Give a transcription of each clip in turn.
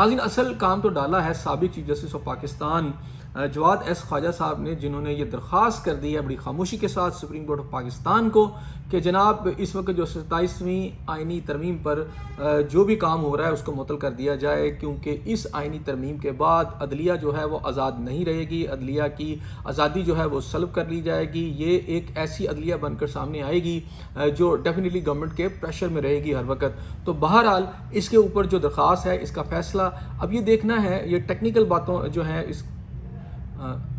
ناظرین، اصل کام تو ڈالا ہے سابق chief justice of Pakistan Jawad S Khawaja صاحب نے، جنہوں نے یہ درخواست کر دی ہے بڑی خاموشی کے ساتھ سپریم کورٹ آف پاکستان کو کہ جناب اس وقت جو 27ویں آئینی ترمیم پر جو بھی کام ہو رہا ہے اس کو معطل کر دیا جائے، کیونکہ اس آئینی ترمیم کے بعد عدلیہ جو ہے وہ آزاد نہیں رہے گی، عدلیہ کی آزادی جو ہے وہ سلب کر لی جائے گی۔ یہ ایک ایسی عدلیہ بن کر سامنے آئے گی جو ڈیفینیٹلی گورنمنٹ کے پریشر میں رہے گی ہر وقت۔ تو بہرحال اس کے اوپر جو درخواست ہے اس کا فیصلہ اب یہ دیکھنا ہے، یہ ٹیکنیکل باتوں جو ہیں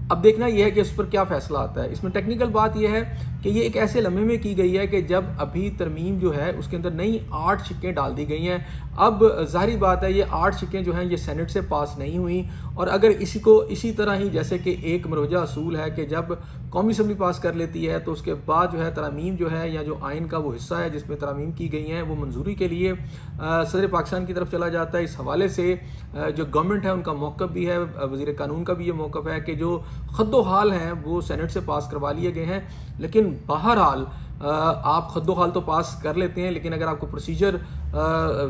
اب دیکھنا یہ ہے کہ اس پر کیا فیصلہ آتا ہے۔ اس میں ٹیکنیکل بات یہ ہے کہ یہ ایک ایسے لمحے میں کی گئی ہے کہ جب ابھی ترمیم جو ہے اس کے اندر نئی 8 شقیں ڈال دی گئی ہیں۔ اب ظاہری بات ہے یہ 8 شقیں جو ہیں یہ سینٹ سے پاس نہیں ہوئیں، اور اگر اسی طرح ہی جیسے کہ ایک مروجہ اصول ہے کہ جب قومی اسمبلی پاس کر لیتی ہے تو اس کے بعد جو ہے ترامیم جو ہے یا جو آئین کا وہ حصہ ہے جس میں ترامیم کی گئی ہیں وہ منظوری کے لیے صدر پاکستان کی طرف چلا جاتا ہے۔ اس حوالے سے جو گورنمنٹ ہے ان کا موقف بھی ہے، وزیر قانون کا بھی یہ موقف ہے کہ جو خد و حال ہیں وہ سینٹ سے پاس کروا لیے گئے ہیں، لیکن بہرحال آپ خد و حال تو پاس کر لیتے ہیں، لیکن اگر آپ کو پروسیجر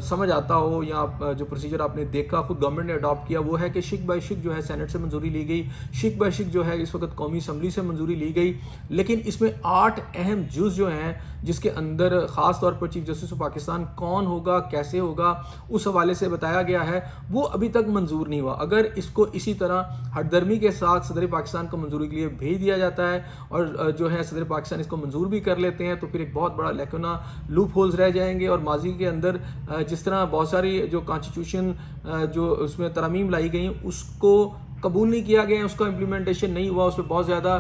سمجھ آتا ہو یا جو پروسیجر آپ نے دیکھا خود گورنمنٹ نے اڈاپٹ کیا وہ ہے کہ شق بائی شق جو ہے سینٹ سے منظوری لی گئی، شق بائی شق جو ہے اس وقت قومی اسمبلی سے منظوری لی گئی، لیکن اس میں 8 اہم جز جو ہیں جس کے اندر خاص طور پر چیف جسٹس آف پاکستان کون ہوگا، کیسے ہوگا، اس حوالے سے بتایا گیا ہے، وہ ابھی تک منظور نہیں ہوا۔ اگر اس کو اسی طرح ہٹ درمی کے ساتھ صدر پاکستان کو منظوری کے لیے بھیج دیا جاتا ہے اور جو ہے صدر پاکستان اس کو منظور بھی کر لیتے ہیں تو پھر ایک بہت بڑا لیکنا لوپ ہولز رہ جائیں گے، اور ماضی کے اندر جس طرح بہت ساری جو کانسٹیٹیوشن جو اس میں ترامیم لائی گئی اس کو قبول نہیں کیا گیا، اس کا امپلیمنٹیشن نہیں ہوا، اس پہ بہت زیادہ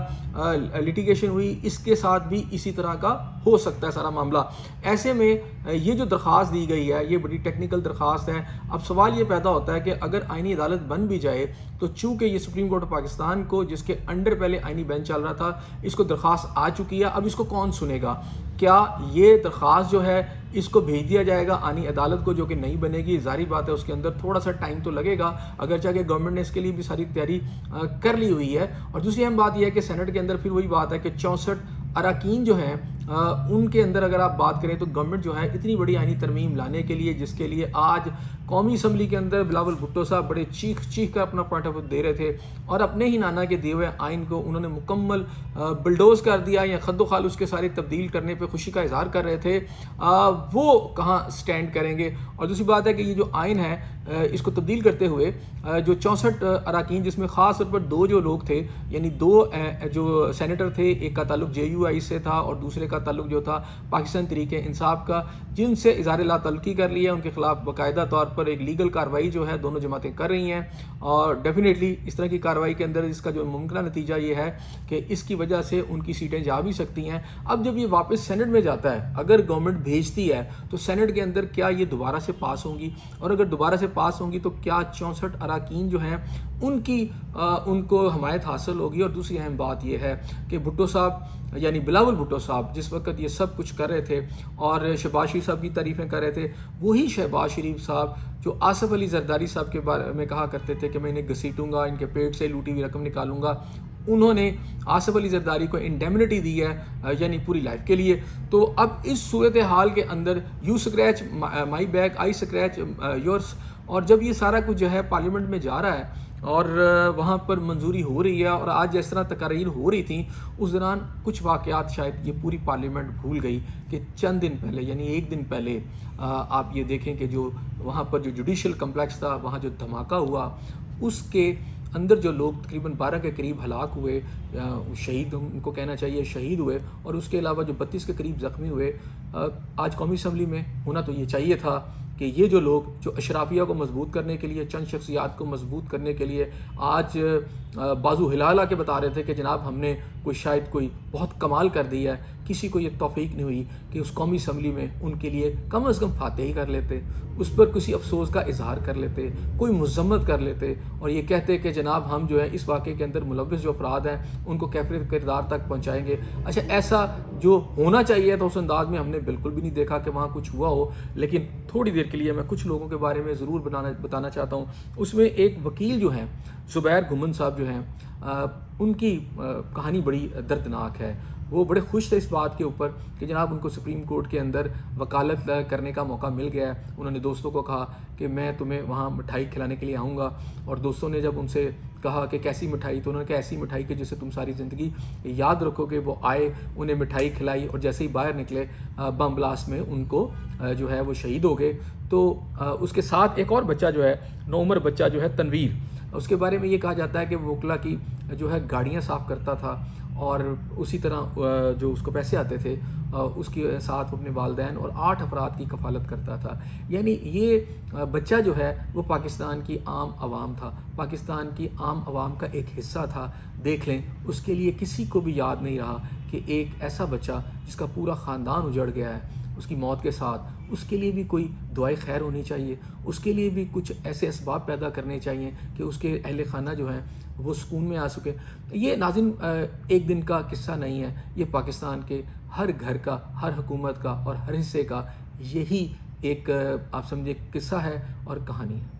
لیٹیگیشن ہوئی، اس کے ساتھ بھی اسی طرح کا ہو سکتا ہے سارا معاملہ۔ ایسے میں یہ جو درخواست دی گئی ہے یہ بڑی ٹیکنیکل درخواست ہے۔ اب سوال یہ پیدا ہوتا ہے کہ اگر آئینی عدالت بن بھی جائے تو چونکہ یہ سپریم کورٹ آف پاکستان کو جس کے انڈر پہلے آئینی بینچ چل رہا تھا اس کو درخواست آ چکی ہے، اب اس کو کون سنے گا؟ کیا یہ درخواست جو ہے اس کو بھیج دیا جائے گا آئینی عدالت کو جو کہ نہیں بنے گی؟ ظاہری بات ہے اس کے اندر تھوڑا سا ٹائم تو لگے گا، اگرچہ کہ گورنمنٹ نے اس کے لیے بھی ساری تیاری کر لی ہوئی ہے۔ اور دوسری اہم بات یہ ہے کہ سینٹ کے اندر پھر وہی بات ہے کہ 64 اراکین جو ہیں ان کے اندر اگر آپ بات کریں تو گورنمنٹ جو ہے اتنی بڑی آئینی ترمیم لانے کے لیے جس کے لیے آج قومی اسمبلی کے اندر بلاول بھٹو صاحب بڑے چیخ کر اپنا پوائنٹ آف ویو دے رہے تھے اور اپنے ہی نانا کے دیے ہوئے آئین کو انہوں نے مکمل بلڈوز کر دیا یا خد و خال اس کے سارے تبدیل کرنے پہ خوشی کا اظہار کر رہے تھے، وہ کہاں سٹینڈ کریں گے؟ اور دوسری بات ہے کہ یہ جو آئین ہے اس کو تبدیل کرتے ہوئے جو 64 اراکین جس میں خاص طور پر 2 جو لوگ تھے، یعنی 2 جو سینیٹر تھے، ایک کا تعلق JUI سے تھا اور دوسرے کا تعلق جو تھا پاکستان تحریک انصاف کا، جن سے اظہار لا تعلقی کر لی ہے، ان کے خلاف باقاعدہ طور پر ایک لیگل کارروائی جو ہے دونوں جماعتیں کر رہی ہیں، اور ڈیفینیٹلی اس طرح کی کارروائی کے اندر اس کا جو ممکنہ نتیجہ یہ ہے کہ اس کی وجہ سے ان کی سیٹیں جا بھی سکتی ہیں۔ اب جب یہ واپس سینٹ میں جاتا ہے، اگر گورنمنٹ بھیجتی ہے تو سینٹ کے اندر کیا یہ دوبارہ سے پاس ہوں گی، اور اگر دوبارہ سے پاس ہوں گی تو کیا 64 اراکین جو ہیں ان کو حمایت حاصل ہوگی؟ اور دوسری اہم بات یہ ہے کہ بھٹو صاحب یعنی بلاول بھٹو صاحب جس وقت یہ سب کچھ کر رہے تھے اور شہباز شریف صاحب کی تعریفیں کر رہے تھے، وہی شہباز شریف صاحب جو آصف علی زرداری صاحب کے بارے میں کہا کرتے تھے کہ میں انہیں گھسیٹوں گا، ان کے پیٹ سے لوٹی ہوئی رقم نکالوں گا، انہوں نے آصف علی زرداری کو انڈیمنٹی دی ہے یعنی پوری لائف کے لیے۔ تو اب اس صورتحال کے اندر you scratch my back I scratch yours, اور جب یہ سارا کچھ جو ہے پارلیمنٹ میں جا رہا ہے اور وہاں پر منظوری ہو رہی ہے، اور آج جس طرح تقاریر ہو رہی تھیں اس دوران کچھ واقعات شاید یہ پوری پارلیمنٹ بھول گئی کہ چند دن پہلے یعنی 1 دن پہلے آپ یہ دیکھیں کہ جو وہاں پر جو جوڈیشل کمپلیکس تھا وہاں جو دھماکہ ہوا اس کے اندر جو لوگ تقریباً 12 کے قریب ہلاک ہوئے، شہید ان کو کہنا چاہیے شہید ہوئے، اور اس کے علاوہ جو 32 کے قریب زخمی ہوئے، آج قومی اسمبلی میں ہونا تو یہ چاہیے تھا کہ یہ جو لوگ جو اشرافیہ کو مضبوط کرنے کے لیے، چند شخصیات کو مضبوط کرنے کے لیے آج بازو ہلا ہلا کے بتا رہے تھے کہ جناب ہم نے شاید کوئی بہت کمال کر دیا ہے، کسی کو یہ توفیق نہیں ہوئی کہ اس قومی اسمبلی میں ان کے لیے کم از کم فاتحی کر لیتے، اس پر کسی افسوس کا اظہار کر لیتے، کوئی مذمت کر لیتے اور یہ کہتے کہ جناب ہم جو ہے اس واقعے کے اندر ملوث جو افراد ہیں ان کو کیفر کردار تک پہنچائیں گے۔ اچھا، ایسا جو ہونا چاہیے تھا اس انداز میں ہم نے بالکل بھی نہیں دیکھا کہ وہاں کچھ ہوا ہو، لیکن تھوڑی دیر کے لیے میں کچھ لوگوں کے بارے میں ضرور بتانا چاہتا ہوں۔ اس میں ایک وکیل جو ہیں زبیر گھمن صاحب جو ہیں، ان کی کہانی بڑی دردناک ہے۔ وہ بڑے خوش تھے اس بات کے اوپر کہ جناب ان کو سپریم کورٹ کے اندر وکالت کرنے کا موقع مل گیا ہے۔ انہوں نے دوستوں کو کہا کہ میں تمہیں وہاں مٹھائی کھلانے کے لیے آؤں گا، اور دوستوں نے جب ان سے کہا کہ کیسی مٹھائی، تو انہوں نے کہا ایسی مٹھائی کہ جسے تم ساری زندگی یاد رکھو گے۔ وہ آئے، انہیں مٹھائی کھلائی، اور جیسے ہی باہر نکلے بم بلاسٹ میں ان کو جو ہے وہ شہید ہو گئے۔ تو اس کے ساتھ ایک اور بچہ جو ہے، نوعمر بچہ جو ہے تنویر، اس کے بارے میں یہ کہا جاتا ہے کہ وہ وکلا کی جو ہے گاڑیاں صاف کرتا تھا، اور اسی طرح جو اس کو پیسے آتے تھے اس کے ساتھ وہ اپنے والدین اور 8 افراد کی کفالت کرتا تھا۔ یعنی یہ بچہ جو ہے وہ پاکستان کی عام عوام تھا، پاکستان کی عام عوام کا ایک حصہ تھا۔ دیکھ لیں اس کے لیے کسی کو بھی یاد نہیں رہا کہ ایک ایسا بچہ جس کا پورا خاندان اجڑ گیا ہے اس کی موت کے ساتھ، اس کے لیے بھی کوئی دعائے خیر ہونی چاہیے، اس کے لیے بھی کچھ ایسے اسباب پیدا کرنے چاہیے کہ اس کے اہل خانہ جو ہیں وہ سکون میں آ سکے۔ یہ ناظرین ایک دن کا قصہ نہیں ہے، یہ پاکستان کے ہر گھر کا، ہر حکومت کا اور ہر حصے کا یہی ایک آپ سمجھے قصہ ہے اور کہانی ہے۔